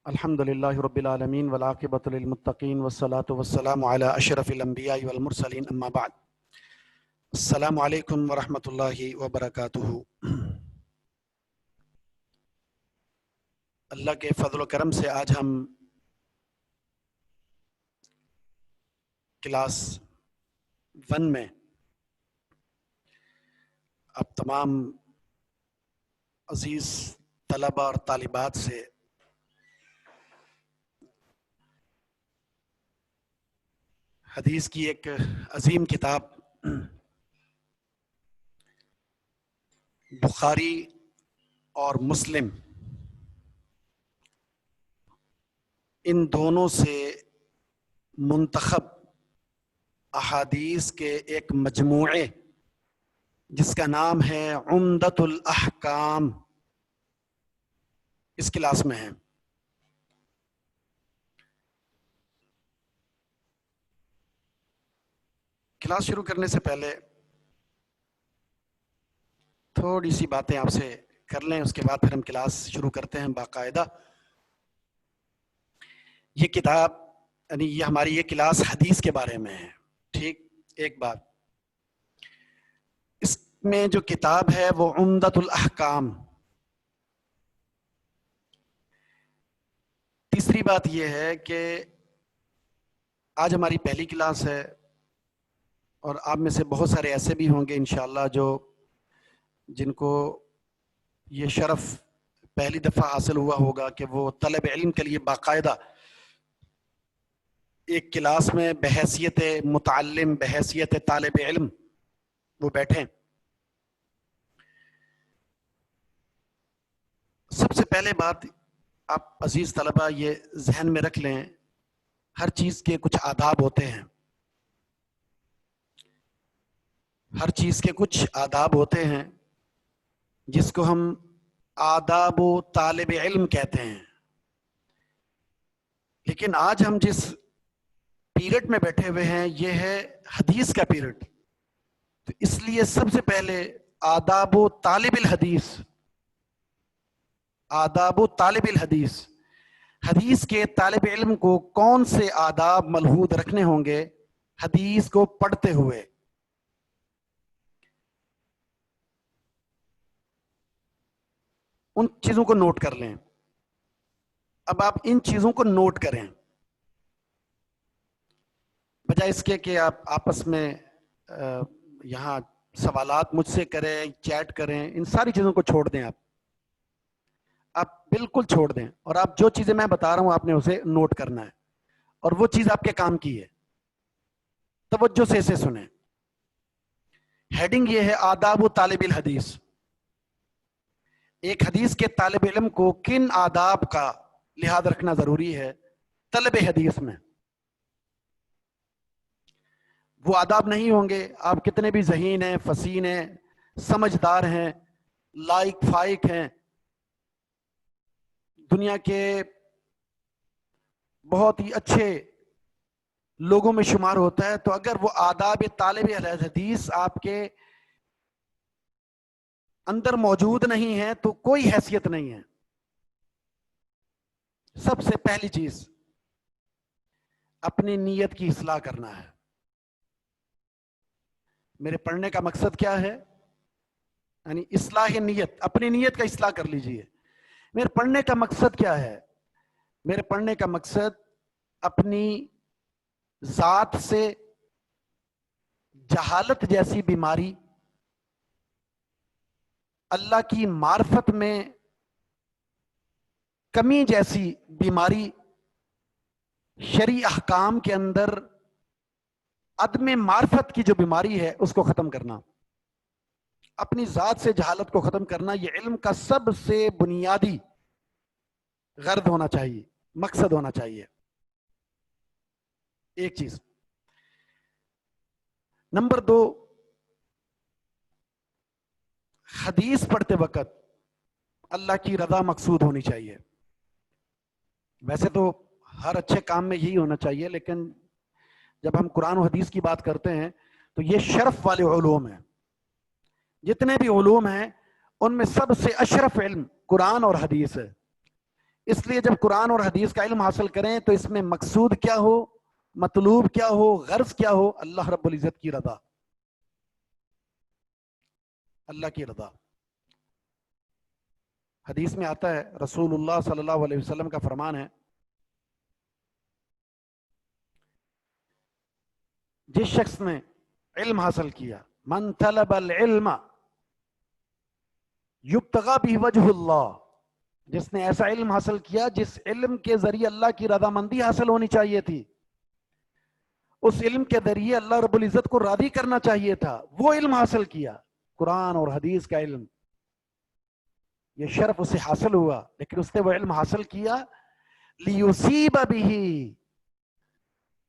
الحمد للہ رب العالمین والعاقبۃ للمتقین والصلاۃ والسلام علی اشرف الانبیاء والمرسلین اما بعد. السلام علیکم ورحمۃ اللہ وبرکاتہ. اللہ کے فضل و کرم سے آج ہم کلاس 1 میں اب تمام عزیز طلبہ اور طالبات سے حدیث کی ایک عظیم کتاب بخاری اور مسلم، ان دونوں سے منتخب احادیث کے ایک مجموعے جس کا نام ہے عمدۃ الاحکام، اس کلاس میں ہے. کلاس شروع کرنے سے پہلے تھوڑی سی باتیں آپ سے کر لیں، اس کے بعد پھر ہم کلاس شروع کرتے ہیں باقاعدہ. یہ کتاب یعنی یہ ہماری یہ کلاس حدیث کے بارے میں ہے. ٹھیک، ایک بات، اس میں جو کتاب ہے وہ عمدۃ الاحکام. تیسری بات یہ ہے کہ آج ہماری پہلی کلاس ہے اور آپ میں سے بہت سارے ایسے بھی ہوں گے انشاءاللہ جن کو یہ شرف پہلی دفعہ حاصل ہوا ہوگا کہ وہ طلب علم کے لیے باقاعدہ ایک کلاس میں بحیثیت متعلم، بحیثیت طالب علم وہ بیٹھیں. سب سے پہلے بات آپ عزیز طلبہ یہ ذہن میں رکھ لیں، ہر چیز کے کچھ آداب ہوتے ہیں، ہر چیز کے کچھ آداب ہوتے ہیں جس کو ہم آداب و طالب علم کہتے ہیں. لیکن آج ہم جس پیریڈ میں بیٹھے ہوئے ہیں یہ ہے حدیث کا پیریڈ، تو اس لیے سب سے پہلے آداب و طالب الحدیث، آداب و طالب الحدیث، حدیث کے طالب علم کو کون سے آداب ملحوظ رکھنے ہوں گے حدیث کو پڑھتے ہوئے. ان چیزوں کو نوٹ کر لیں. اب آپ ان چیزوں کو نوٹ کریں بجائے اس کے کہ آپ آپس میں یہاں سوالات مجھ سے کریں، چیٹ کریں. ان ساری چیزوں کو چھوڑ دیں، آپ بالکل چھوڑ دیں، اور آپ جو چیزیں میں بتا رہا ہوں آپ نے اسے نوٹ کرنا ہے، اور وہ چیز آپ کے کام کی ہے. توجہ سے اسے سنیں. ہیڈنگ یہ ہے آداب و طالب الحدیث. ایک حدیث کے طالب علم کو کن آداب کا لحاظ رکھنا ضروری ہے طلب حدیث میں. وہ آداب نہیں ہوں گے آپ کتنے بھی ذہین ہیں، فصیح ہیں، سمجھدار ہیں، لائق فائق ہیں، دنیا کے بہت ہی اچھے لوگوں میں شمار ہوتا ہے، تو اگر وہ آداب طالب حدیث آپ کے اندر موجود نہیں ہے تو کوئی حیثیت نہیں ہے. سب سے پہلی چیز اپنی نیت کی اصلاح کرنا ہے. میرے پڑھنے کا مقصد کیا ہے؟ یعنی اصلاح نیت، اپنی نیت کا اصلاح کر لیجئے. میرے پڑھنے کا مقصد کیا ہے؟ میرے پڑھنے کا مقصد اپنی ذات سے جہالت جیسی بیماری، اللہ کی معرفت میں کمی جیسی بیماری، شرعی احکام کے اندر عدم معرفت کی جو بیماری ہے اس کو ختم کرنا. اپنی ذات سے جہالت کو ختم کرنا یہ علم کا سب سے بنیادی غرض ہونا چاہیے، مقصد ہونا چاہیے. ایک چیز. نمبر 2، حدیث پڑھتے وقت اللہ کی رضا مقصود ہونی چاہیے. ویسے تو ہر اچھے کام میں یہی ہونا چاہیے، لیکن جب ہم قرآن و حدیث کی بات کرتے ہیں تو یہ شرف والے علوم ہیں. جتنے بھی علوم ہیں ان میں سب سے اشرف علم قرآن اور حدیث ہے. اس لیے جب قرآن اور حدیث کا علم حاصل کریں تو اس میں مقصود کیا ہو، مطلوب کیا ہو، غرض کیا ہو، اللہ رب العزت کی رضا، اللہ کی رضا۔ حدیث میں آتا ہے، رسول اللہ صلی اللہ علیہ وسلم کا فرمان ہے، جس شخص نے علم حاصل کیا، من طلب العلم یبتغى به وجہ اللہ، جس نے ایسا علم حاصل کیا جس علم کے ذریعے اللہ کی رضامندی حاصل ہونی چاہیے تھی، اس علم کے ذریعے اللہ رب العزت کو راضی کرنا چاہیے تھا، وہ علم حاصل کیا، قرآن اور حدیث کا علم، یہ شرف اسے حاصل ہوا، لیکن اس نے وہ علم حاصل کیا لیصیب بہ،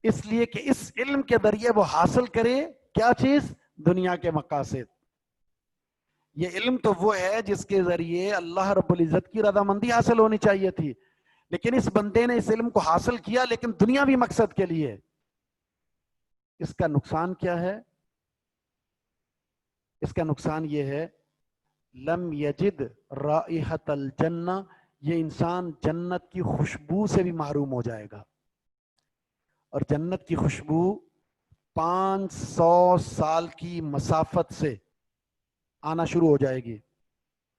اس لیے کہ اس علم کے ذریعے وہ حاصل کرے کیا چیز؟ دنیا کے مقاصد۔ یہ علم تو وہ ہے جس کے ذریعے اللہ رب العزت کی رضامندی حاصل ہونی چاہیے تھی، لیکن اس بندے نے اس علم کو حاصل کیا لیکن دنیاوی مقصد کے لیے۔ اس کا نقصان کیا ہے؟ اس کا نقصان یہ ہے، لم یجد رائحۃ الجنہ، یہ انسان جنت کی خوشبو سے بھی محروم ہو جائے گا، اور جنت کی خوشبو 500 سال کی مسافت سے آنا شروع ہو جائے گی۔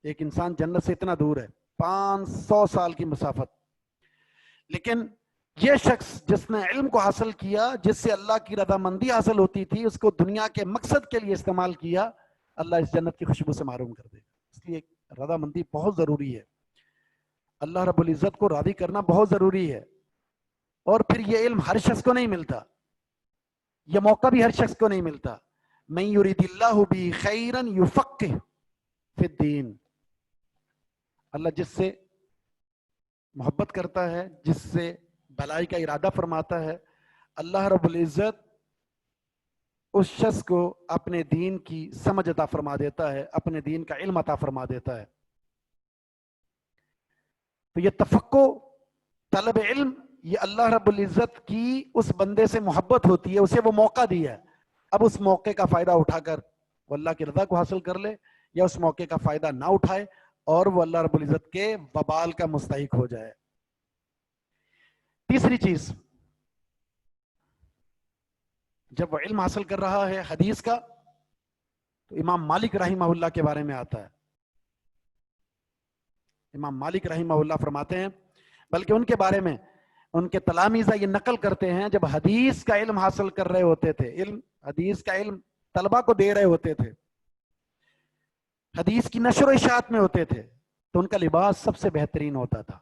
ایک انسان جنت سے اتنا دور ہے، 500 سال کی مسافت، لیکن یہ شخص جس نے علم کو حاصل کیا، جس سے اللہ کی رضامندی حاصل ہوتی تھی، اس کو دنیا کے مقصد کے لیے استعمال کیا، اللہ اس جنت کی خوشبو سے محروم کر دے گا۔ اس لیے رضامندی بہت ضروری ہے، اللہ رب العزت کو راضی کرنا بہت ضروری ہے، اور پھر یہ علم ہر شخص کو نہیں ملتا، یہ موقع بھی ہر شخص کو نہیں ملتا۔ من یرید اللہ بہ خیرا یفقہ فی الدین، اللہ جس سے محبت کرتا ہے، جس سے بھلائی کا ارادہ فرماتا ہے، اللہ رب العزت اس شخص کو اپنے دین کی سمجھ عطا فرما دیتا ہے، اپنے دین کا علم عطا فرما دیتا ہے۔ تو یہ تفقہ، طلب علم، یہ اللہ رب العزت کی اس بندے سے محبت ہوتی ہے، اسے وہ موقع دیا ہے، اب اس موقع کا فائدہ اٹھا کر وہ اللہ کی رضا کو حاصل کر لے، یا اس موقع کا فائدہ نہ اٹھائے اور وہ اللہ رب العزت کے وبال کا مستحق ہو جائے۔ تیسری چیز، جب وہ علم حاصل کر رہا ہے حدیث کا، تو امام مالک رحمہ اللہ کے بارے میں آتا ہے۔ امام مالک رحمہ اللہ فرماتے ہیں، بلکہ ان کے بارے میں ان کے تلامذہ یہ نقل کرتے ہیں، جب حدیث کا علم حاصل کر رہے ہوتے تھے، حدیث کا علم طلبہ کو دے رہے ہوتے تھے، حدیث کی نشر و اشاعت میں ہوتے تھے، تو ان کا لباس سب سے بہترین ہوتا تھا،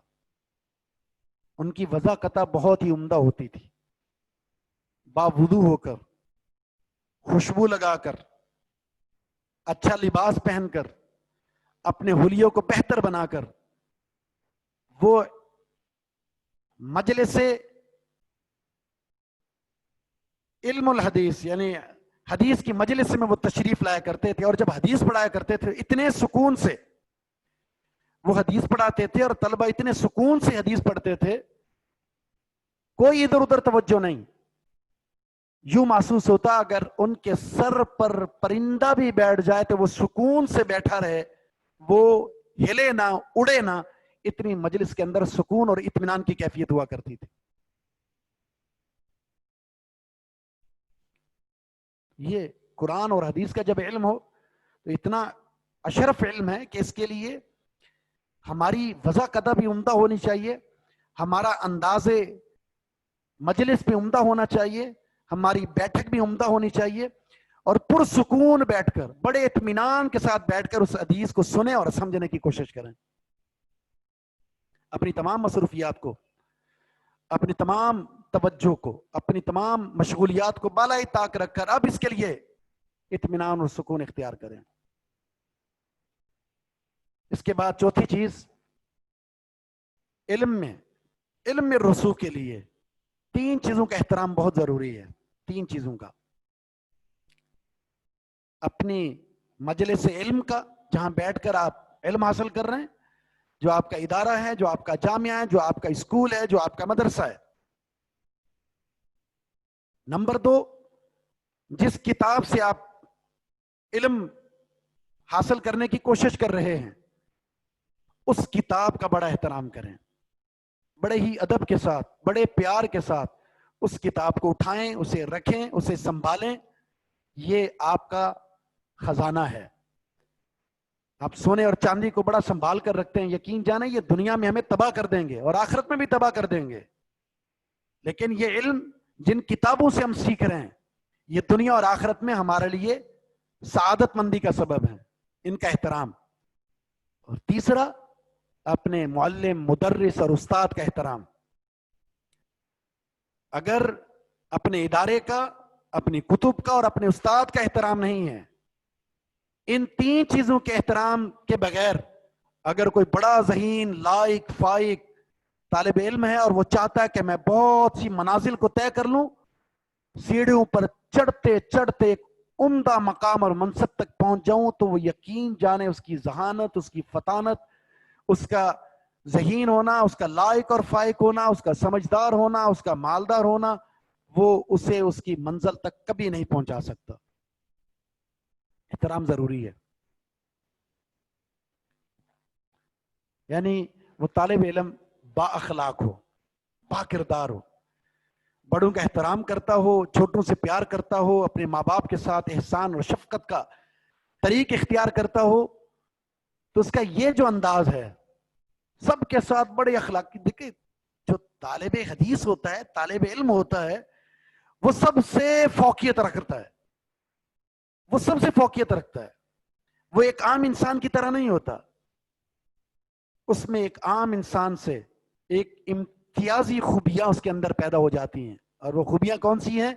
ان کی وضاقتہ بہت ہی عمدہ ہوتی تھی، باوضو ہو کر، خوشبو لگا کر، اچھا لباس پہن کر، اپنے حلیوں کو بہتر بنا کر، وہ مجلس علم الحدیث یعنی حدیث کی مجلس میں وہ تشریف لایا کرتے تھے، اور جب حدیث پڑھایا کرتے تھے اتنے سکون سے وہ حدیث پڑھاتے تھے، اور طلبہ اتنے سکون سے حدیث پڑھتے تھے، کوئی ادھر ادھر توجہ نہیں، یوں محسوس ہوتا اگر ان کے سر پر پرندہ بھی بیٹھ جائے تو وہ سکون سے بیٹھا رہے، وہ ہلے نہ، اڑے نہ، اتنی مجلس کے اندر سکون اور اطمینان کی کیفیت ہوا کرتی تھی۔ یہ قرآن اور حدیث کا جب علم ہو تو اتنا اشرف علم ہے کہ اس کے لیے ہماری وضاقتہ بھی عمدہ ہونی چاہیے، ہمارا انداز مجلس بھی عمدہ ہونا چاہیے، ہماری بیٹھک بھی عمدہ ہونی چاہیے، اور پرسکون بیٹھ کر، بڑے اطمینان کے ساتھ بیٹھ کر اس حدیث کو سنیں اور سمجھنے کی کوشش کریں۔ اپنی تمام مصروفیات کو، اپنی تمام توجہ کو، اپنی تمام مشغولیات کو بالائے طاق رکھ کر اب اس کے لیے اطمینان اور سکون اختیار کریں۔ اس کے بعد چوتھی چیز، علم میں رسوخ کے لیے 3 چیزوں کا احترام بہت ضروری ہے۔ 3 چیزوں کا، اپنی مجلس علم کا، جہاں بیٹھ کر آپ علم حاصل کر رہے ہیں، جو آپ کا ادارہ ہے، جو آپ کا جامعہ ہے، جو آپ کا اسکول ہے، جو آپ کا مدرسہ ہے۔ نمبر 2، جس کتاب سے آپ علم حاصل کرنے کی کوشش کر رہے ہیں اس کتاب کا بڑا احترام کریں، بڑے ہی ادب کے ساتھ، بڑے پیار کے ساتھ اس کتاب کو اٹھائیں، اسے رکھیں، اسے سنبھالیں. یہ آپ کا خزانہ ہے. آپ سونے اور چاندی کو بڑا سنبھال کر رکھتے ہیں، یقین جانیں یہ دنیا میں ہمیں تباہ کر دیں گے اور آخرت میں بھی تباہ کر دیں گے. لیکن یہ علم جن کتابوں سے ہم سیکھ رہے ہیں، یہ دنیا اور آخرت میں ہمارے لیے سعادت مندی کا سبب ہے. ان کا احترام. اور تیسرا، اپنے معلم، مدرس اور استاد کا احترام. اگر اپنے ادارے کا، اپنی کتب کا اور اپنے استاد کا احترام نہیں ہے، ان تین چیزوں کے احترام کے بغیر اگر کوئی بڑا ذہین، لائق، فائق طالب علم ہے اور وہ چاہتا ہے کہ میں بہت سی منازل کو طے کر لوں، سیڑھیوں پر چڑھتے چڑھتے ایک عمدہ مقام اور منصب تک پہنچ جاؤں، تو وہ یقین جانے اس کی ذہانت، اس کی فطانت، اس کا ذہین ہونا، اس کا لائق اور فائق ہونا، اس کا سمجھدار ہونا، اس کا مالدار ہونا، وہ اسے اس کی منزل تک کبھی نہیں پہنچا سکتا. احترام ضروری ہے. یعنی وہ طالب علم با اخلاق ہو، با کردار ہو، بڑوں کا احترام کرتا ہو، چھوٹوں سے پیار کرتا ہو، اپنے ماں باپ کے ساتھ احسان اور شفقت کا طریق اختیار کرتا ہو. تو اس کا یہ جو انداز ہے، سب کے ساتھ بڑے اخلاق کی. دیکھیں جو طالب حدیث ہوتا ہے، طالب علم ہوتا ہے، وہ سب سے فوقیت رکھتا ہے. وہ سب سے فوقیت رکھتا ہے. وہ ایک عام انسان کی طرح نہیں ہوتا. اس میں ایک عام انسان سے ایک امتیازی خوبیاں اس کے اندر پیدا ہو جاتی ہیں. اور وہ خوبیاں کون سی ہیں؟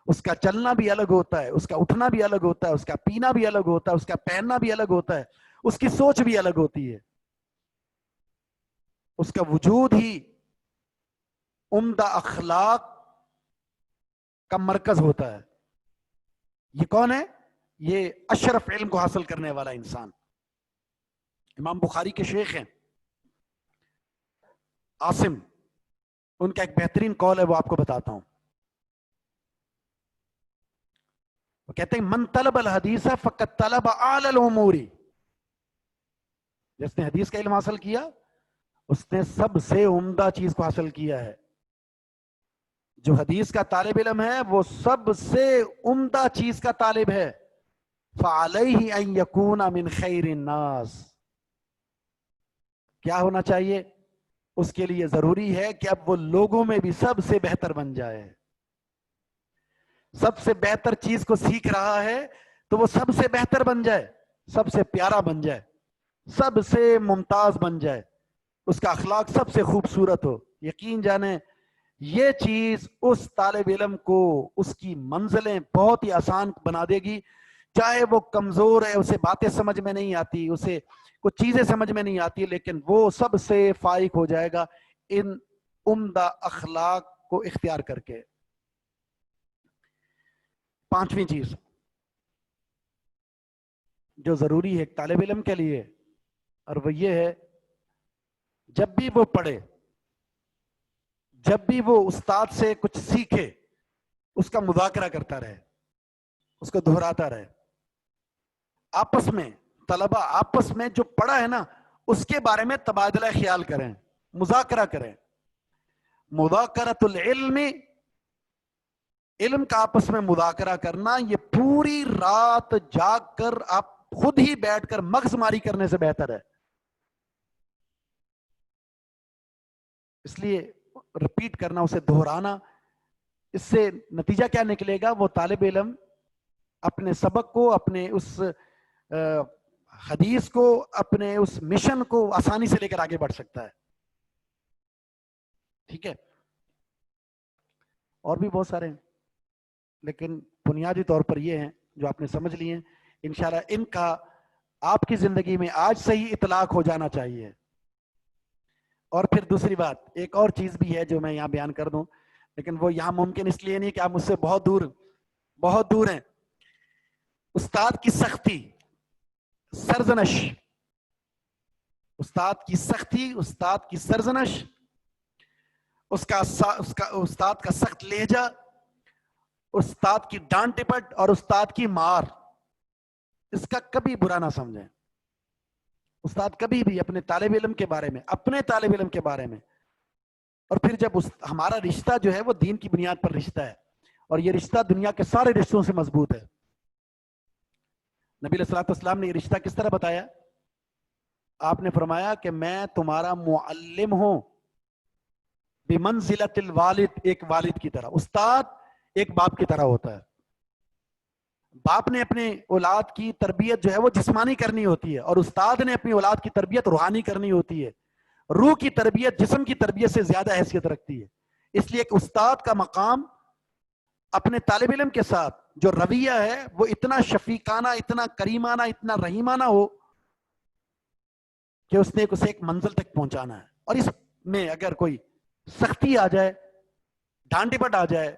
اس کا چلنا بھی الگ ہوتا ہے، اس کا اٹھنا بھی الگ ہوتا ہے، اس کا پینا بھی الگ ہوتا ہے، اس کا پہننا بھی الگ ہوتا ہے، اس کی سوچ بھی الگ ہوتی ہے. اس کا وجود ہی عمدہ اخلاق کا مرکز ہوتا ہے. یہ کون ہے؟ یہ اشرف علم کو حاصل کرنے والا انسان. امام بخاری کے شیخ ہیں عاصم، ان کا ایک بہترین قول ہے، وہ آپ کو بتاتا ہوں. وہ کہتے ہیں من طلب الحدیث فقط طلب اعلی الامور. جس نے حدیث کا علم حاصل کیا، اس نے سب سے عمدہ چیز کو حاصل کیا ہے. جو حدیث کا طالب علم ہے وہ سب سے عمدہ چیز کا طالب ہے. فعلیہ ان یکون من خیر الناس. کیا ہونا چاہیے؟ اس کے لیے ضروری ہے کہ اب وہ لوگوں میں بھی سب سے بہتر بن جائے. سب سے بہتر چیز کو سیکھ رہا ہے تو وہ سب سے بہتر بن جائے، سب سے پیارا بن جائے، سب سے ممتاز بن جائے، اس کا اخلاق سب سے خوبصورت ہو. یقین جانیں یہ چیز اس طالب علم کو اس کی منزلیں بہت ہی آسان بنا دے گی. چاہے وہ کمزور ہے، اسے باتیں سمجھ میں نہیں آتی، اسے کچھ چیزیں سمجھ میں نہیں آتی، لیکن وہ سب سے فائق ہو جائے گا ان عمدہ اخلاق کو اختیار کر کے. پانچویں چیز جو ضروری ہے ایک طالب علم کے لیے، اور وہ یہ ہے جب بھی وہ پڑھے، جب بھی وہ استاد سے کچھ سیکھے، اس کا مذاکرہ کرتا رہے، اس کو دہراتا رہے. آپس میں طلبہ آپس میں جو پڑھا ہے نا اس کے بارے میں تبادلہ خیال کریں، مذاکرہ کریں. مذاکرۃ العلم، علم کا آپس میں مذاکرہ کرنا، یہ پوری رات جاگ کر آپ خود ہی بیٹھ کر مغز ماری کرنے سے بہتر ہے. اس لیے رپیٹ کرنا، اسے دہرانا، اس سے نتیجہ کیا نکلے گا؟ وہ طالب علم اپنے سبق کو، اپنے اس حدیث کو، اپنے اس مشن کو آسانی سے لے کر آگے بڑھ سکتا ہے. ٹھیک ہے، اور بھی بہت سارے ہیں لیکن بنیادی طور پر یہ ہیں جو آپ نے سمجھ لیے ہیں. انشاءاللہ ان کا آپ کی زندگی میں آج سے ہی اطلاق ہو جانا چاہیے. اور پھر دوسری بات، ایک اور چیز بھی ہے جو میں یہاں بیان کر دوں، لیکن وہ یہاں ممکن اس لیے نہیں کہ آپ مجھ سے بہت دور ہیں. استاد کی سختی، سرزنش، استاد کی سختی، استاد کی سرزنش، اس کا استاد کا سخت لہجہ، استاد کی ڈانٹ ٹپٹ اور استاد کی مار، اس کا کبھی برا نہ سمجھیں. استاد کبھی بھی اپنے طالب علم کے بارے میں اور پھر جب ہمارا رشتہ جو ہے وہ دین کی بنیاد پر رشتہ ہے، اور یہ رشتہ دنیا کے سارے رشتوں سے مضبوط ہے. نبی علیہ الصلوۃ والسلام نے یہ رشتہ کس طرح بتایا؟ آپ نے فرمایا کہ میں تمہارا معلم ہوں بمنزلۃ الوالد، ایک والد کی طرح. استاد ایک باپ کی طرح ہوتا ہے. باپ نے اپنے اولاد کی تربیت جو ہے وہ جسمانی کرنی ہوتی ہے، اور استاد نے اپنی اولاد کی تربیت روحانی کرنی ہوتی ہے. روح کی تربیت جسم کی تربیت سے زیادہ حیثیت رکھتی ہے. اس لیے ایک استاد کا مقام اپنے طالب علم کے ساتھ جو رویہ ہے وہ اتنا شفیقانہ، اتنا کریمانہ، اتنا رحیمانہ ہو کہ اس نے اسے ایک منزل تک پہنچانا ہے. اور اس میں اگر کوئی سختی آ جائے، ڈانٹ ڈپٹ آ جائے،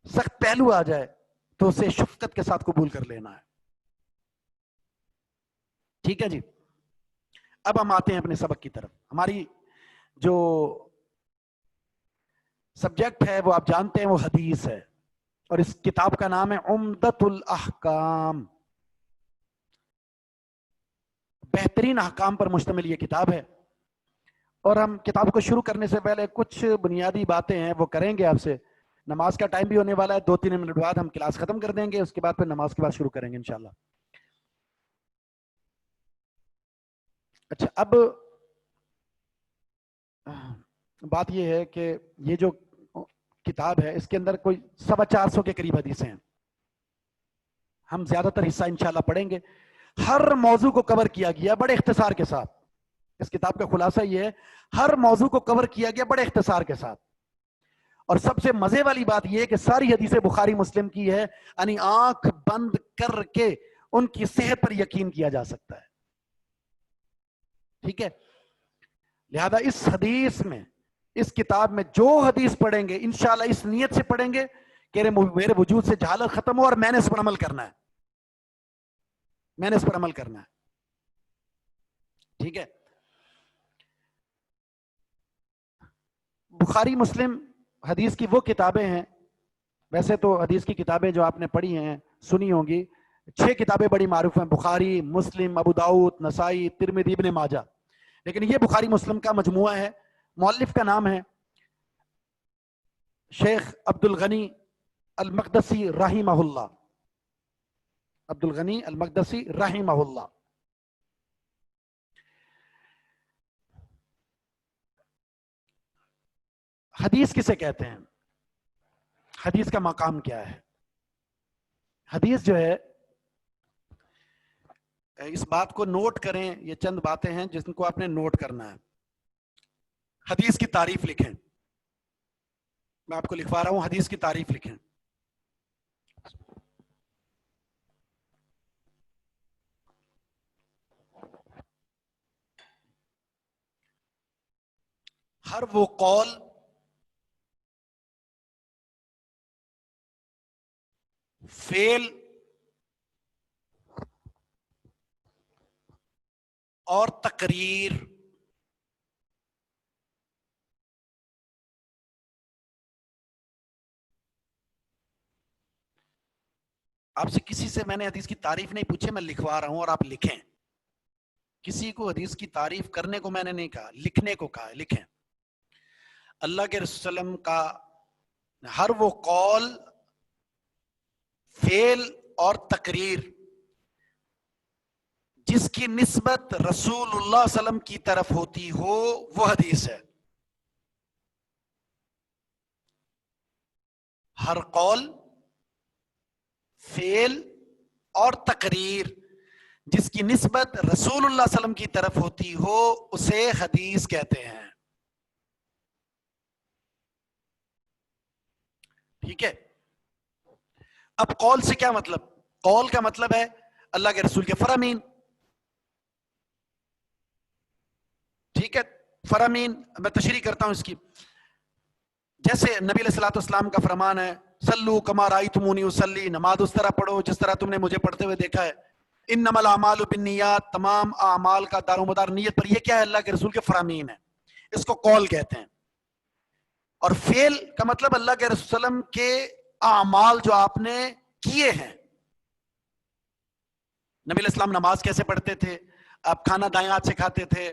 سخت پہلو آ جائے، تو اسے شفقت کے ساتھ قبول کر لینا ہے. ٹھیک ہے جی. اب ہم آتے ہیں اپنے سبق کی طرف. ہماری جو سبجیکٹ ہے وہ آپ جانتے ہیں، وہ حدیث ہے، اور اس کتاب کا نام ہے عمدۃ الاحکام. بہترین احکام پر مشتمل یہ کتاب ہے. اور ہم کتاب کو شروع کرنے سے پہلے کچھ بنیادی باتیں ہیں وہ کریں گے آپ سے. نماز کا ٹائم بھی ہونے والا ہے، 2-3 منٹ بعد ہم کلاس ختم کر دیں گے، اس کے بعد پھر نماز کے بعد شروع کریں گے انشاءاللہ. اچھا، اب بات یہ ہے کہ یہ جو کتاب ہے اس کے اندر کوئی 450 کے قریب حدیثیں ہیں. ہم زیادہ تر حصہ انشاءاللہ پڑھیں گے. ہر موضوع کو کور کیا گیا بڑے اختصار کے ساتھ. اس کتاب کا خلاصہ یہ ہے، ہر موضوع کو کور کیا گیا بڑے اختصار کے ساتھ. اور سب سے مزے والی بات یہ ہے کہ ساری حدیثیں بخاری مسلم کی ہے، یعنی آنکھ بند کر کے ان کی صحت پر یقین کیا جا سکتا ہے. ٹھیک ہے. لہذا اس حدیث میں، اس کتاب میں جو حدیث پڑھیں گے انشاءاللہ اس نیت سے پڑھیں گے کہ میرے وجود سے جہالت ختم ہو اور میں نے اس پر عمل کرنا ہے. میں نے اس پر عمل کرنا ہے. ٹھیک ہے. بخاری مسلم حدیث کی وہ کتابیں ہیں، ویسے تو حدیث کی کتابیں جو آپ نے پڑھی ہیں، سنی ہوں گی، 6 کتابیں بڑی معروف ہیں: بخاری، مسلم، ابو داؤد، نسائی، ترمذی، ابن ماجہ. لیکن یہ بخاری مسلم کا مجموعہ ہے. مؤلف کا نام ہے شیخ عبد الغنی المقدسی رحمہ اللہ. عبد الغنی المقدسی رحمہ اللہ. حدیث کسے کہتے ہیں؟ حدیث کا مقام کیا ہے؟ حدیث جو ہے، اس بات کو نوٹ کریں، یہ چند باتیں ہیں جن کو آپ نے نوٹ کرنا ہے. حدیث کی تعریف لکھیں. میں آپ کو لکھوا رہا ہوں، حدیث کی تعریف لکھیں. ہر وہ قول، فعل اور تقریر آپ سے کسی سے میں نے حدیث کی تعریف نہیں پوچھی، میں لکھوا رہا ہوں اور آپ لکھیں. کسی کو حدیث کی تعریف کرنے کو میں نے نہیں کہا، لکھنے کو کہا ہے. لکھیں. اللہ کے رسول صلی اللہ علیہ وسلم کا ہر وہ قول، فعل اور تقریر جس کی نسبت رسول اللہ صلی اللہ علیہ وسلم کی طرف ہوتی ہو وہ حدیث ہے. ہر قول، فعل اور تقریر جس کی نسبت رسول اللہ صلی اللہ علیہ وسلم کی طرف ہوتی ہو اسے حدیث کہتے ہیں. ٹھیک ہے. اب قول سے کیا مطلب؟ قول کا مطلب ہے اللہ کے رسول کے فرامین. ٹھیک ہے. فرامین میں تشریح کرتا ہوں اس کی. جیسے نبی علیہ الصلوۃ والسلام کا فرمان ہے، سلو کما رأیتمونی اصلی، نماز اس طرح پڑھو جس طرح تم نے مجھے پڑھتے ہوئے دیکھا ہے. انما الاعمال بالنیات، تمام اعمال کا دار و مدار نیت پر. یہ کیا ہے؟ اللہ کے رسول کے فرامین ہے، اس کو قول کہتے ہیں. اور فعل کا مطلب اللہ کے رسول صلی اللہ علیہ وسلم کے اعمال جو آپ نے کیے ہیں. نبی علیہ السلام نماز کیسے پڑھتے تھے؟ آپ کھانا دائیں ہاتھ سے کھاتے تھے،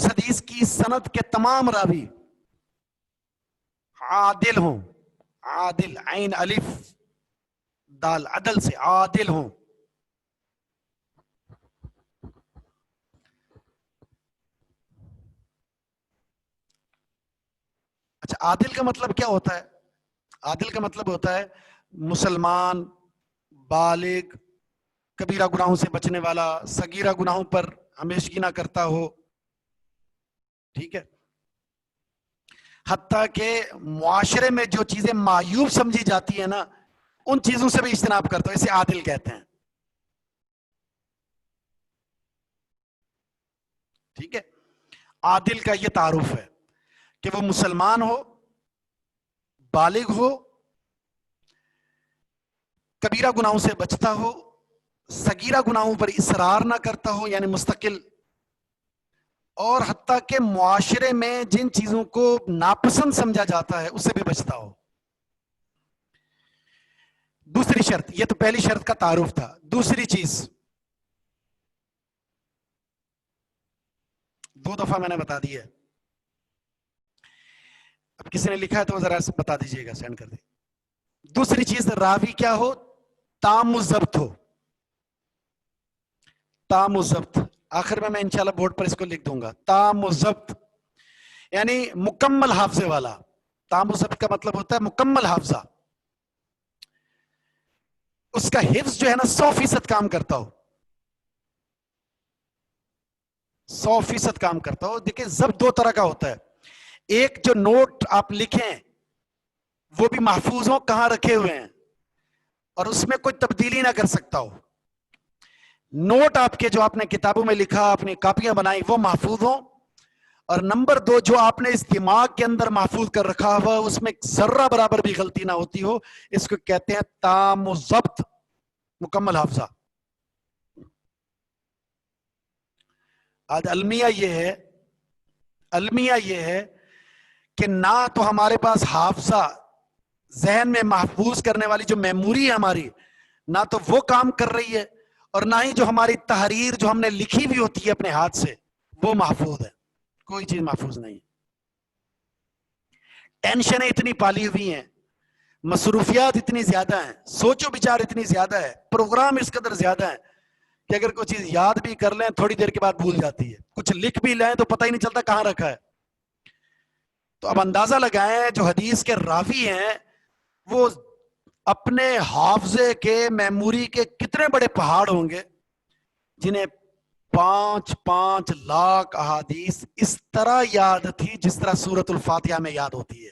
اس حدیث کی سند کے تمام راوی عادل ہوں. عادل، عین الف دال، عدل سے عادل ہوں. اچھا، عادل کا مطلب کیا ہوتا ہے؟ عادل کا مطلب ہوتا ہے مسلمان، بالغ، کبیرہ گناہوں سے بچنے والا، صغیرہ گناہوں پر ہمیشگی نہ کرتا ہو. ٹھیک ہے. حتیٰ کہ معاشرے میں جو چیزیں معیوب سمجھی جاتی ہیں نا، ان چیزوں سے بھی اجتناب کرتا ہو، اسے عادل کہتے ہیں. ٹھیک ہے. عادل کا یہ تعارف ہے کہ وہ مسلمان ہو، بالغ ہو، کبیرہ گناہوں سے بچتا ہو، صغیرہ گناہوں پر اصرار نہ کرتا ہو یعنی مستقل، اور حتیٰ کہ معاشرے میں جن چیزوں کو ناپسند سمجھا جاتا ہے اس سے بھی بچتا ہو. دوسری شرط، یہ تو پہلی شرط کا تعارف تھا. دوسری چیز 2 دفعہ میں نے بتا دی ہے. اب کسی نے لکھا ہے تو ذرا بتا دیجئے گا، سینڈ کر دیں. دوسری چیز، راوی کیا ہو؟ تام الضبط ہو. تام الضبط، آخر میں انشاءاللہ بورڈ پر اس کو لکھ دوں گا. تام الضبط یعنی مکمل حافظے والا. تام الضبط کا مطلب ہوتا ہے مکمل حافظہ. اس کا حفظ جو ہے نا 100% کام کرتا ہو. 100% کام کرتا ہو. دیکھیں ضبط 2 طرح کا ہوتا ہے. ایک جو نوٹ آپ لکھیں وہ بھی محفوظ ہو کہاں رکھے ہوئے ہیں اور اس میں کوئی تبدیلی نہ کر سکتا ہو. نوٹ آپ کے جو آپ نے کتابوں میں لکھا، اپنی کاپیاں بنائی، وہ محفوظ ہوں. اور نمبر 2، جو آپ نے اس دماغ کے اندر محفوظ کر رکھا ہوا اس میں ذرہ برابر بھی غلطی نہ ہوتی ہو. اس کو کہتے ہیں تام و ضبط، مکمل حافظہ. آج المیہ یہ ہے کہ نہ تو ہمارے پاس حافظہ، ذہن میں محفوظ کرنے والی جو میموری ہے ہماری، نہ تو وہ کام کر رہی ہے، اور نہ ہی جو ہماری تحریر جو ہم نے لکھی بھی ہوتی ہے اپنے ہاتھ سے وہ محفوظ ہے. کوئی چیز محفوظ نہیں. ٹینشنیں اتنی پالی ہوئی ہیں، مصروفیات اتنی زیادہ ہیں، سوچ و بچار اتنی زیادہ ہے، پروگرام اس قدر زیادہ ہیں کہ اگر کوئی چیز یاد بھی کر لیں تھوڑی دیر کے بعد بھول جاتی ہے. کچھ لکھ بھی لیں تو پتہ ہی نہیں چلتا کہاں رکھا ہے. تو اب اندازہ لگائیں جو حدیث کے راوی ہیں وہ اپنے حافظے کے، میموری کے کتنے بڑے پہاڑ ہوں گے جنہیں 5 لاکھ احادیث اس طرح یاد تھی جس طرح سورۃ الفاتحہ میں یاد ہوتی ہے.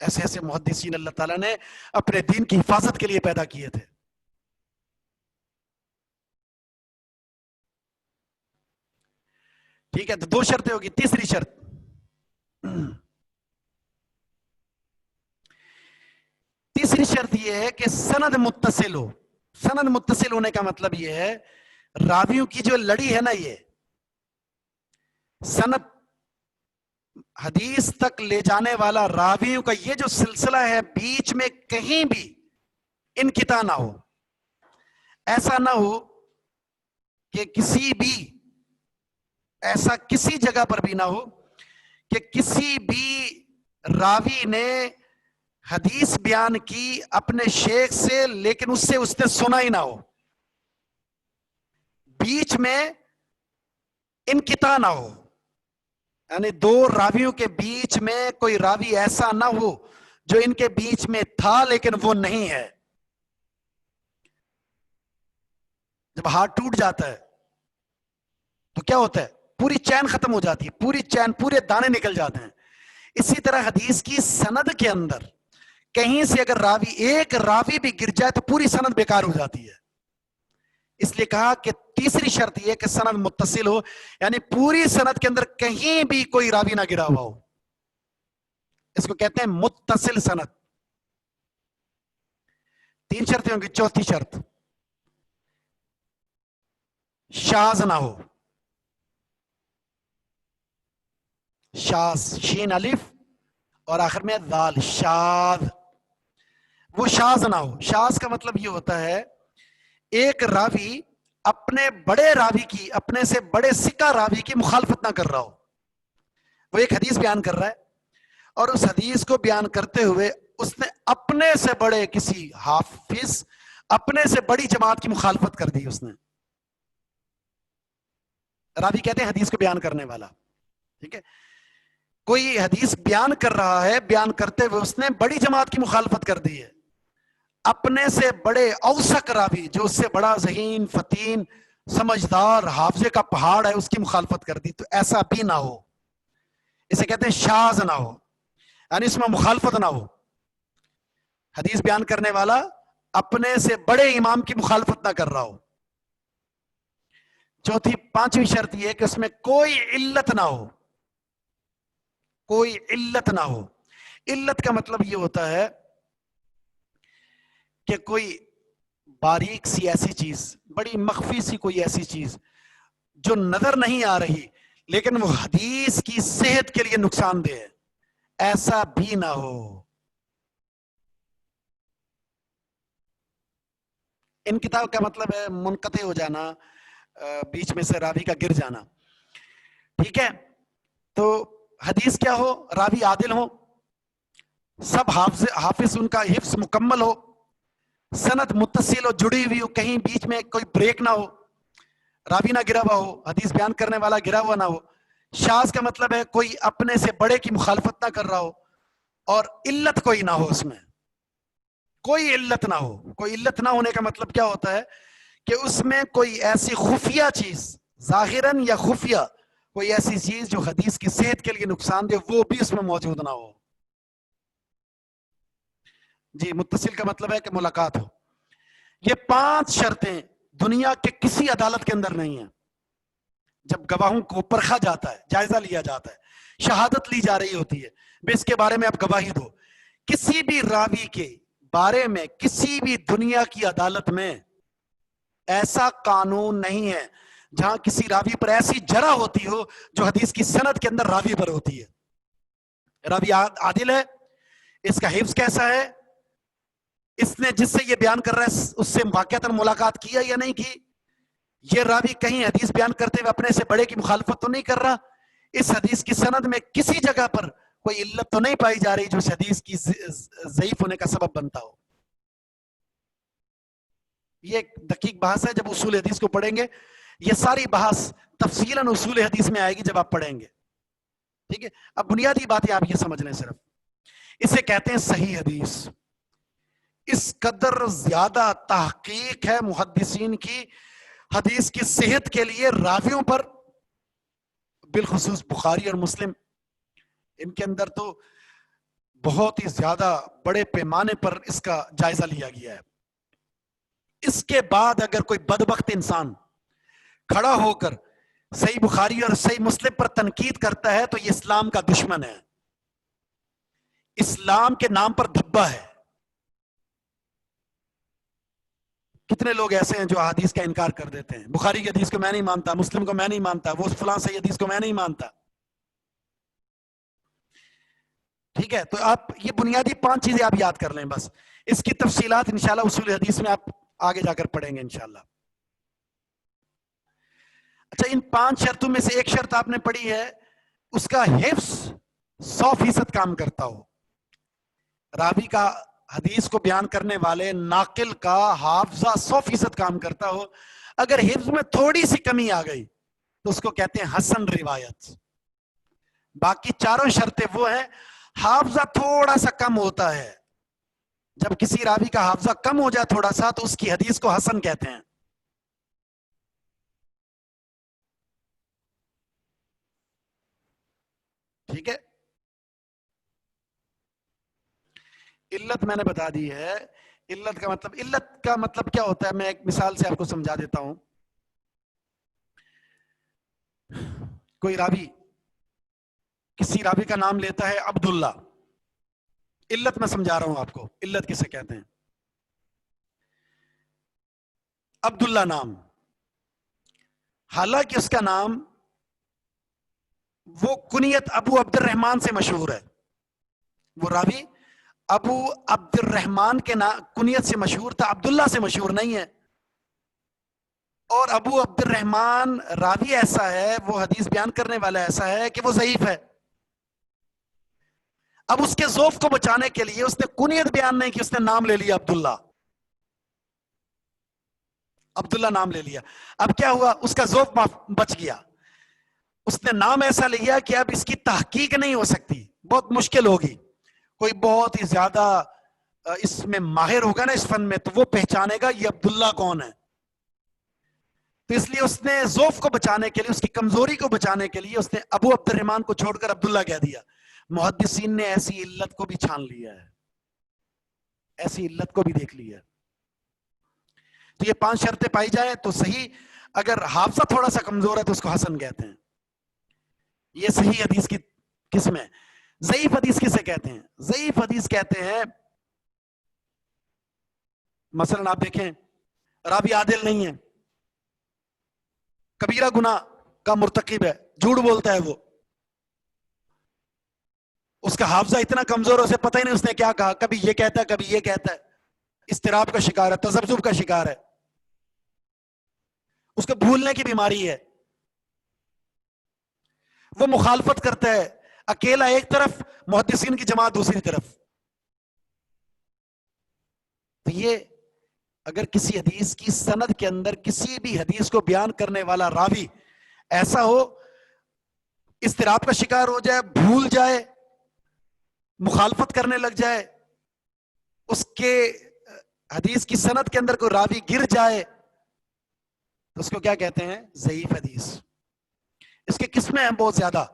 ایسے ایسے محدثین اللہ تعالیٰ نے اپنے دین کی حفاظت کے لیے پیدا کیے تھے. ٹھیک ہے. تو 2 شرطیں ہوگی. تیسری شرط، یہ ہے کہ سند متصل ہو. سند متصل ہونے کا مطلب یہ ہے راویوں کی جو لڑی ہے نا، یہ سند حدیث تک لے جانے والا راویوں کا یہ جو سلسلہ ہے، بیچ میں کہیں بھی انقطاع نہ ہو. ایسا نہ ہو کہ کسی جگہ پر بھی نہ ہو کہ کسی بھی راوی نے حدیث بیان کی اپنے شیخ سے لیکن اس نے سنا ہی نہ ہو. بیچ میں انقطاع نہ ہو، یعنی 2 راویوں کے بیچ میں کوئی راوی ایسا نہ ہو جو ان کے بیچ میں تھا لیکن وہ نہیں ہے. جب ہاتھ ٹوٹ جاتا ہے تو کیا ہوتا ہے؟ پوری چین ختم ہو جاتی ہے، پوری چین، پورے دانے نکل جاتے ہیں. اسی طرح حدیث کی سند کے اندر کہیں سے اگر ایک راوی بھی گر جائے تو پوری سند بیکار ہو جاتی ہے. اس لیے کہا کہ تیسری شرط یہ کہ سند متصل ہو، یعنی پوری سند کے اندر کہیں بھی کوئی راوی نہ گرا ہوا ہو. اس کو کہتے ہیں متصل سند. 3 شرطیں ہوں گی. چوتھی شرط، شاذ نہ ہو. شاذ، شین الف اور آخر میں ذال، شاذ. وہ شاذ نہ ہو. شاذ کا مطلب یہ ہوتا ہے ایک راوی اپنے بڑے راوی کی، اپنے سے بڑے ثقہ راوی کی مخالفت نہ کر رہا ہو. وہ ایک حدیث بیان کر رہا ہے اور اس حدیث کو بیان کرتے ہوئے اس نے اپنے سے بڑے کسی حافظ، اپنے سے بڑی جماعت کی مخالفت کر دی. اس نے، راوی کہتے ہیں حدیث کو بیان کرنے والا، ٹھیک ہے، کوئی حدیث بیان کر رہا ہے، بیان کرتے ہوئے اس نے بڑی جماعت کی مخالفت کر دی ہے. اپنے سے بڑے اوسق راوی، جو اس سے بڑا ذہین، فتین، سمجھدار، حافظے کا پہاڑ ہے، اس کی مخالفت کر دی. تو ایسا بھی نہ ہو. اسے کہتے ہیں شاذ نہ ہو، یعنی اس میں مخالفت نہ ہو. حدیث بیان کرنے والا اپنے سے بڑے امام کی مخالفت نہ کر رہا ہو. چوتھی، پانچویں شرط یہ ہے کہ اس میں کوئی علت نہ ہو. کوئی علت نہ ہو. علت کا مطلب یہ ہوتا ہے کہ کوئی باریک سی ایسی چیز، بڑی مخفی سی کوئی ایسی چیز جو نظر نہیں آ رہی لیکن وہ حدیث کی صحت کے لیے نقصان دہ ہے، ایسا بھی نہ ہو. انقطاع کا مطلب ہے منقطع ہو جانا، بیچ میں سے راوی کا گر جانا. ٹھیک ہے، تو حدیث کیا ہو؟ راوی عادل ہو، سب حافظ ان کا حفظ مکمل ہو، سند متصل ہو، جڑی ہوئی ہو، کہیں بیچ میں کوئی بریک نہ ہو، راوی نہ گرا ہوا ہو، حدیث بیان کرنے والا گرا ہوا نہ ہو. شاذ کا مطلب ہے کوئی اپنے سے بڑے کی مخالفت نہ کر رہا ہو، اور علت کوئی نہ ہو، اس میں کوئی علت نہ ہو. کوئی علت نہ ہونے کا مطلب کیا ہوتا ہے کہ اس میں کوئی ایسی خفیہ چیز، ظاہراً یا خفیہ کوئی ایسی چیز جو حدیث کی صحت کے لیے نقصان دے، وہ بھی اس میں موجود نہ ہو. جی، متصل کا مطلب ہے کہ ملاقات ہو. یہ 5 شرطیں دنیا کے کسی عدالت کے اندر نہیں ہیں. جب گواہوں کو پرکھا جاتا ہے، جائزہ لیا جاتا ہے، شہادت لی جا رہی ہوتی ہے، بے اس کے بارے میں آپ گواہی دو، کسی بھی راوی کے بارے میں کسی بھی دنیا کی عدالت میں ایسا قانون نہیں ہے جہاں کسی راوی پر ایسی جرح ہوتی ہو جو حدیث کی سند کے اندر راوی پر ہوتی ہے. راوی عادل ہے، اس کا حفظ کیسا ہے، اس نے جس سے یہ بیان کر رہا ہے اس سے واقعتاً ملاقات کیا یا نہیں کی، یہ راوی کہیں حدیث بیان کرتے ہوئے اپنے سے بڑے کی مخالفت تو نہیں کر رہا، اس حدیث کی سند میں کسی جگہ پر کوئی علت تو نہیں پائی جا رہی جو اس حدیث کی ضعیف ہونے کا سبب بنتا ہو. یہ ایک دقیق بحث ہے. جب اصول حدیث کو پڑھیں گے یہ ساری بحث تفصیلاً اصول حدیث میں آئے گی جب آپ پڑھیں گے. ٹھیک ہے، اب بنیادی باتیں آپ یہ سمجھ لیں صرف. اسے کہتے ہیں صحیح حدیث. اس قدر زیادہ تحقیق ہے محدثین کی حدیث کی صحت کے لیے راویوں پر، بالخصوص بخاری اور مسلم، ان کے اندر تو بہت ہی زیادہ بڑے پیمانے پر اس کا جائزہ لیا گیا ہے. اس کے بعد اگر کوئی بدبخت انسان کھڑا ہو کر صحیح بخاری اور صحیح مسلم پر تنقید کرتا ہے تو یہ اسلام کا دشمن ہے، اسلام کے نام پر دھبا ہے. کتنے لوگ ایسے ہیں جو حدیث کا انکار کر دیتے ہیں، بخاری کی حدیث کو میں نہیں مانتا، مسلم کو میں نہیں مانتا، وہ فلاں صحیح حدیث کو میں نہیں مانتا. ٹھیک ہے، تو آپ یہ بنیادی 5 چیزیں آپ یاد کر لیں بس. اس کی تفصیلات انشاءاللہ اصول حدیث میں آپ آگے جا کر پڑھیں گے انشاءاللہ. اچھا، ان 5 شرطوں میں سے ایک شرط آپ نے پڑھی ہے، اس کا حفظ 100% کام کرتا ہو. راوی کا، حدیث کو بیان کرنے والے ناقل کا حافظہ 100% کام کرتا ہو. اگر حفظ میں تھوڑی سی کمی آ گئی تو اس کو کہتے ہیں حسن روایت. باقی 4 شرطیں وہ ہیں، حافظہ تھوڑا سا کم ہوتا ہے، جب کسی راوی کا حافظہ کم ہو جائے تھوڑا سا تو اس کی حدیث کو حسن کہتے ہیں. ٹھیک ہے، علت میں نے بتا دی ہے. علت کا مطلب کیا ہوتا ہے، میں ایک مثال سے آپ کو سمجھا دیتا ہوں. کوئی راوی کسی راوی کا نام لیتا ہے عبداللہ. علت میں سمجھا رہا ہوں آپ کو، علت کسے کہتے ہیں. عبداللہ نام، حالانکہ اس کا نام وہ کنیت ابو عبد الرحمن سے مشہور ہے. وہ راوی ابو عبد الرحمن کے کنیت سے مشہور تھا، عبداللہ سے مشہور نہیں ہے. اور ابو عبد الرحمان راوی ایسا ہے، وہ حدیث بیان کرنے والا ایسا ہے کہ وہ ضعیف ہے. اب اس کے ذوف کو بچانے کے لیے اس نے کنیت بیان نہیں کی، اس نے نام لے لیا عبداللہ. عبداللہ نام لے لیا. اب کیا ہوا؟ اس کا ذوف بچ گیا. اس نے نام ایسا لیا کہ اب اس کی تحقیق نہیں ہو سکتی، بہت مشکل ہوگی. کوئی بہت ہی زیادہ اس میں ماہر ہوگا نا اس فن میں، تو وہ پہچانے گا یہ عبداللہ کون ہے. تو اس لیے اس نے ذوف کو بچانے کے لیے، اس کی کمزوری کو بچانے کے لیے اس نے ابو عبد الرحمان کو چھوڑ کر عبداللہ کہہ دیا. محدثین نے ایسی علت کو بھی چھان لیا ہے، ایسی علت کو بھی دیکھ لیا ہے. تو یہ 5 شرطیں پائی جائیں تو صحیح. اگر حافظہ تھوڑا سا کمزور ہے تو اس کو حسن کہتے ہیں. یہ صحیح حدیث کی قسم ہے. ضعیف حدیث کسے کہتے ہیں؟ ضعیف حدیث کہتے ہیں مثلا آپ دیکھیں راوی عادل نہیں ہے، کبیرہ گناہ کا مرتکب ہے، جھوٹ بولتا ہے، وہ اس کا حافظہ اتنا کمزور ہے اسے پتہ ہی نہیں اس نے کیا کہا، کبھی یہ کہتا ہے کبھی یہ کہتا ہے، اضطراب کا شکار ہے، تذبذب کا شکار ہے، اس کو بھولنے کی بیماری ہے، وہ مخالفت کرتا ہے، اکیلا ایک طرف، محدثین کی جماعت دوسری طرف. تو یہ اگر کسی حدیث کی سند کے اندر کسی بھی حدیث کو بیان کرنے والا راوی ایسا ہو، اضطراب کا شکار ہو جائے، بھول جائے، مخالفت کرنے لگ جائے، اس کے حدیث کی سند کے اندر کوئی راوی گر جائے، تو اس کو کیا کہتے ہیں؟ ضعیف حدیث. اس کے قسمیں ہیں بہت زیادہ،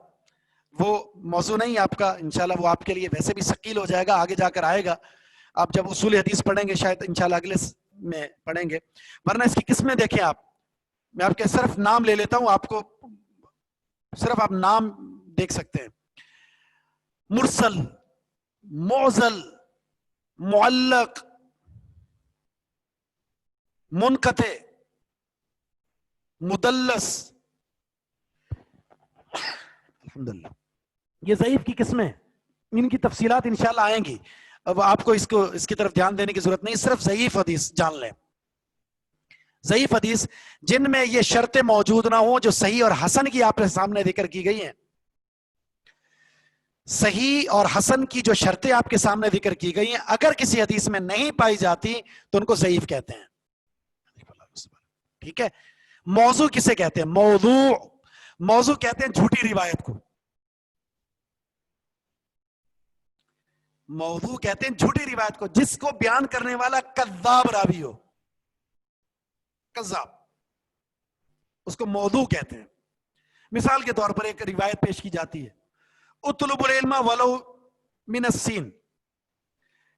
وہ موضوع نہیں آپ کا، انشاءاللہ وہ آپ کے لیے ویسے بھی ثقیل ہو جائے گا، آگے جا کر آئے گا. آپ جب اصول حدیث پڑھیں گے شاید انشاءاللہ اگلے میں پڑھیں گے. ورنہ اس کی قسمیں دیکھیں آپ، میں آپ کے صرف نام لے لیتا ہوں، آپ کو صرف آپ نام دیکھ سکتے ہیں. مرسل، معضل، معلق، منقطع، مدلس. الحمدللہ یہ ضعیف کی قسمیں، ان کی تفصیلات انشاءاللہ آئیں گی. اب آپ کو اس کی طرف دھیان دینے کی ضرورت نہیں، صرف ضعیف حدیث جان لیں. ضعیف حدیث جن میں یہ شرطیں موجود نہ ہوں جو صحیح اور حسن کی آپ کے سامنے ذکر کی گئی ہیں. صحیح اور حسن کی جو شرطیں آپ کے سامنے ذکر کی گئی ہیں اگر کسی حدیث میں نہیں پائی جاتی تو ان کو ضعیف کہتے ہیں. ٹھیک ہے. موضوع کسے کہتے ہیں؟ موضوع، موضوع کہتے ہیں جھوٹی روایت کو. موضوع کہتے ہیں جھوٹی روایت کو جس کو بیان کرنے والا کذاب راوی ہو، کذاب، اس کو موضوع کہتے ہیں. مثال کے طور پر ایک روایت پیش کی جاتی ہے، اطلب العلم ولو من الصین،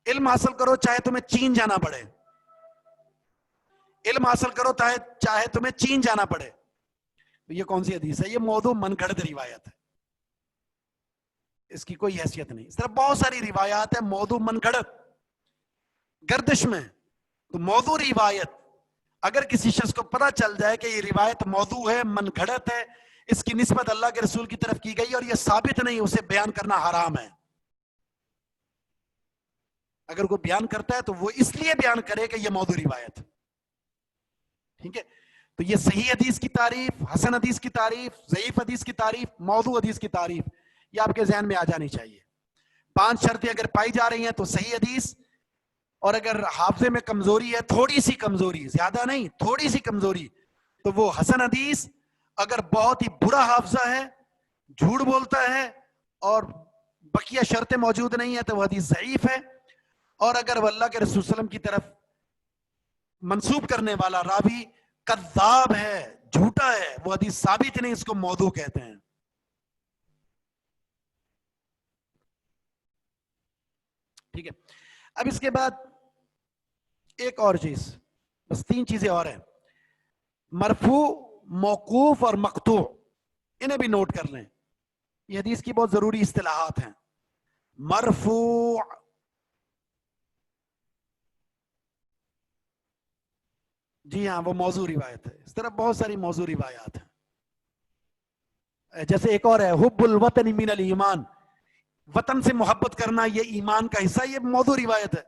علم حاصل کرو چاہے تمہیں چین جانا پڑے، علم حاصل کرو چاہے تمہیں چین جانا پڑے. یہ کون سی حدیث ہے؟ یہ موضوع من گھڑت روایت ہے، اس کی کوئی حیثیت نہیں. اس طرح بہت ساری روایات ہیں موضوع من گھڑت گردش میں. تو موضوع روایت اگر کسی شخص کو پتہ چل جائے کہ یہ روایت موضوع ہے، من گھڑت ہے، اس کی نسبت اللہ کے رسول کی طرف کی گئی اور یہ ثابت نہیں، اسے بیان کرنا حرام ہے. اگر کوئی بیان کرتا ہے تو وہ اس لیے بیان کرے کہ یہ موضوع روایت. ٹھیک ہے. تو یہ صحیح حدیث کی تعریف، حسن حدیث کی تعریف، ضعیف حدیث کی تعریف، موضوع حدیث کی تعریف، یہ آپ کے ذہن میں آ جانی چاہیے. 5 شرطیں اگر پائی جا رہی ہیں تو صحیح حدیث. اور اگر حافظے میں کمزوری ہے، تھوڑی سی کمزوری، زیادہ نہیں، تھوڑی سی کمزوری، تو وہ حسن حدیث. اگر بہت ہی برا حافظہ ہے، جھوٹ بولتا ہے اور بقیہ شرطیں موجود نہیں ہیں تو وہ حدیث ضعیف ہے. اور اگر وہ اللہ کے رسول صلی اللہ علیہ وسلم کی طرف منسوب کرنے والا راوی کذاب ہے، جھوٹا ہے، وہ حدیث ثابت نہیں، اس کو موضوع کہتے ہیں. ٹھیک ہے. اب اس کے بعد ایک اور چیز، بس 3 چیزیں اور ہیں، مرفوع، موقوف اور مقطوع. انہیں بھی نوٹ کر لیں، یہ حدیث کی بہت ضروری اصطلاحات ہیں. مرفوع، جی ہاں وہ موضوع روایت ہے. اس طرح بہت ساری موضوع روایات ہیں. جیسے ایک اور ہے حب الوطن من الایمان، وطن سے محبت کرنا یہ ایمان کا حصہ، یہ موضوع روایت ہے.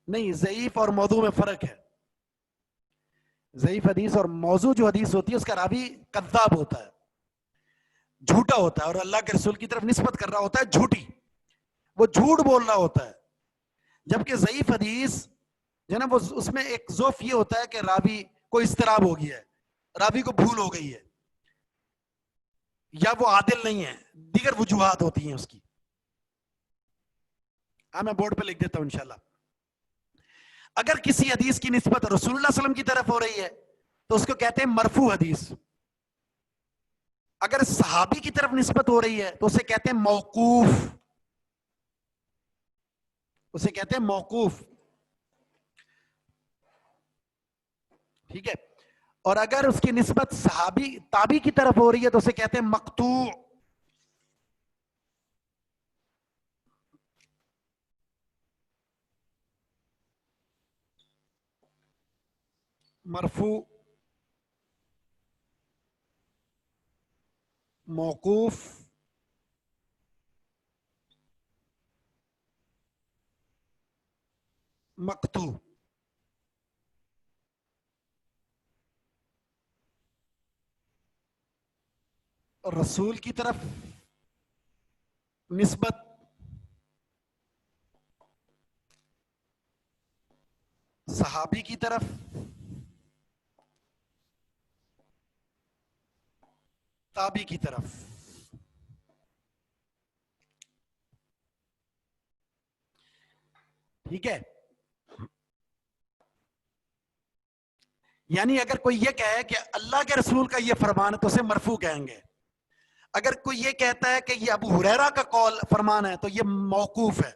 نہیں، ضعیف اور موضوع میں فرق ہے. ضعیف حدیث اور موضوع جو حدیث ہوتی ہے اس کا راوی کذاب ہوتا ہے، جھوٹا ہوتا ہے، اور اللہ کے رسول کی طرف نسبت کر رہا ہوتا ہے جھوٹی، وہ جھوٹ بول رہا ہوتا ہے. جبکہ ضعیف حدیث جو ہے نا، وہ اس میں ایک ضعف یہ ہوتا ہے کہ راوی کو اضطراب ہو گیا ہے، راوی کو بھول ہو گئی ہے، یا وہ عادل نہیں ہے، دیگر وجوہات ہوتی ہیں اس کی. ہاں میں بورڈ پہ لکھ دیتا ہوں انشاءاللہ. اگر کسی حدیث کی نسبت رسول اللہ صلی اللہ علیہ وسلم کی طرف ہو رہی ہے تو اس کو کہتے ہیں مرفوع حدیث. اگر صحابی کی طرف نسبت ہو رہی ہے تو اسے کہتے ہیں موقوف، اسے کہتے ہیں موقوف. ٹھیک ہے. اور اگر اس کی نسبت صحابی تابعی کی طرف ہو رہی ہے تو اسے کہتے ہیں مقطوع. مرفوع، موقوف، مقطوع. رسول کی طرف نسبت صحابی کی طرف تابعی کی طرف. ٹھیک ہے. یعنی اگر کوئی یہ کہے کہ اللہ کے رسول کا یہ فرمان ہے تو اسے مرفوع کہیں گے. اگر کوئی یہ کہتا ہے کہ یہ ابو ہریرہ کا قول فرمان ہے تو یہ موقوف ہے.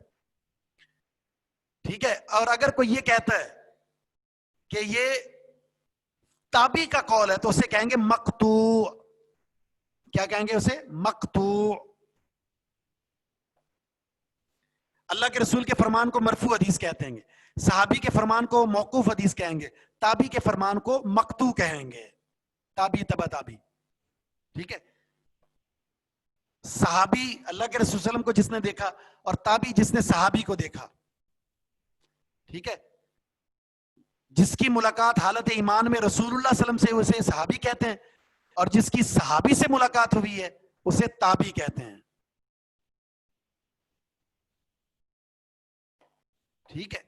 ٹھیک ہے. اور اگر کوئی یہ کہتا ہے کہ یہ تابعی کا قول ہے تو اسے کہیں گے مقطوع. کیا کہیں گے اسے؟ مقطوع. اللہ کے رسول کے فرمان کو مرفوع حدیث کہتے ہیں گے، صحابی کے فرمان کو موقوف حدیث کہیں گے، تابعی کے فرمان کو مقطوع کہیں گے. تابعی تبع تابعی. ٹھیک ہے. صحابی اللہ کے رسول صلی اللہ علیہ وسلم کو جس نے دیکھا، اور تابعی جس نے صحابی کو دیکھا. ٹھیک ہے. جس کی ملاقات حالت ایمان میں رسول اللہ صلی اللہ علیہ وسلم سے اسے صحابی کہتے ہیں، اور جس کی صحابی سے ملاقات ہوئی ہے اسے تابعی کہتے ہیں. ٹھیک ہے.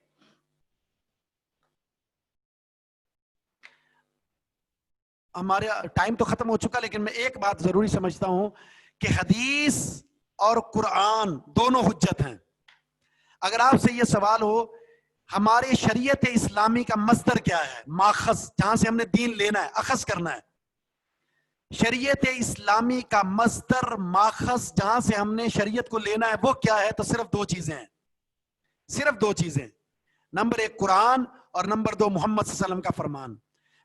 ہمارا ٹائم تو ختم ہو چکا، لیکن میں ایک بات ضروری سمجھتا ہوں کہ حدیث اور قرآن دونوں حجت ہیں. اگر آپ سے یہ سوال ہو ہمارے شریعت اسلامی کا مصدر کیا ہے، ماخذ جہاں سے ہم نے دین لینا ہے، اخذ کرنا ہے، شریعت اسلامی کا مصدر ماخذ جہاں سے ہم نے شریعت کو لینا ہے وہ کیا ہے، تو صرف دو چیزیں ہیں. صرف دو چیزیں. نمبر ایک قرآن، اور نمبر دو محمد صلی اللہ علیہ وسلم کا فرمان.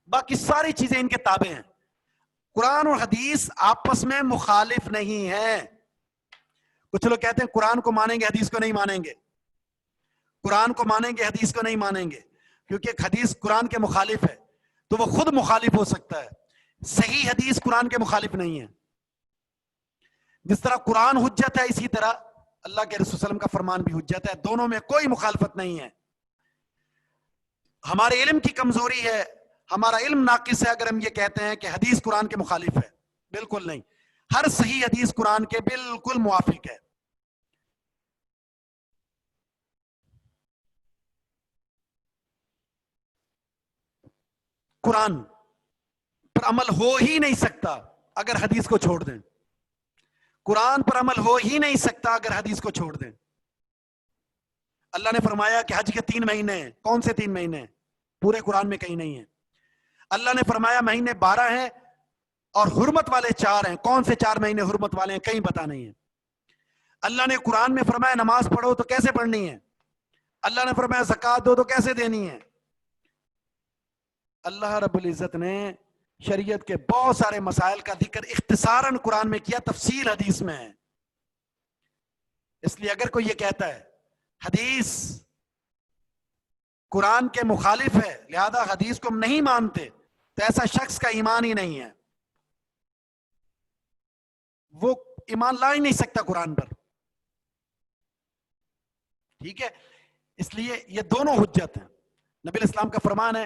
باقی ساری چیزیں ان کے تابع ہیں. قرآن اور حدیث آپس میں مخالف نہیں ہیں. کچھ لوگ کہتے ہیں قرآن کو مانیں گے حدیث کو نہیں مانیں گے، قرآن کو مانیں گے حدیث کو نہیں مانیں گے، کیونکہ ایک حدیث قرآن کے مخالف ہے تو وہ خود مخالف ہو سکتا ہے. صحیح حدیث قرآن کے مخالف نہیں ہے. جس طرح قرآن حجت ہے اسی طرح اللہ کے رسول صلی اللہ علیہ وسلم کا فرمان بھی حجت ہے. دونوں میں کوئی مخالفت نہیں ہے. ہمارے علم کی کمزوری ہے، ہمارا علم ناقص ہے اگر ہم یہ کہتے ہیں کہ حدیث قرآن کے مخالف ہے. بالکل نہیں. ہر صحیح حدیث قرآن کے بالکل موافق ہے. قرآن پر عمل ہو ہی نہیں سکتا اگر حدیث کو چھوڑ دیں. قرآن پر عمل ہو ہی نہیں سکتا اگر حدیث کو چھوڑ دیں. اللہ نے فرمایا کہ حج کے 3 مہینے ہیں. کون سے 3 مہینے ہیں؟ پورے قرآن میں کہیں نہیں ہے. اللہ نے فرمایا مہینے 12 ہیں اور حرمت والے 4 ہیں. کون سے 4 مہینے حرمت والے ہیں؟ کہیں پتا نہیں ہے. اللہ نے قرآن میں فرمایا نماز پڑھو تو کیسے پڑھنی ہے؟ اللہ نے فرمایا زکوٰۃ دو تو کیسے دینی ہے؟ اللہ رب العزت نے شریعت کے بہت سارے مسائل کا ذکر اختصاراً قرآن میں کیا، تفصیل حدیث میں ہے. اس لیے اگر کوئی یہ کہتا ہے حدیث قرآن کے مخالف ہے لہذا حدیث کو ہم نہیں مانتے، تو ایسا شخص کا ایمان ہی نہیں ہے. وہ ایمان لا ہی نہیں سکتا قرآن پر. ٹھیک ہے. اس لیے یہ دونوں حجت ہیں. نبی الاسلام کا فرمان ہے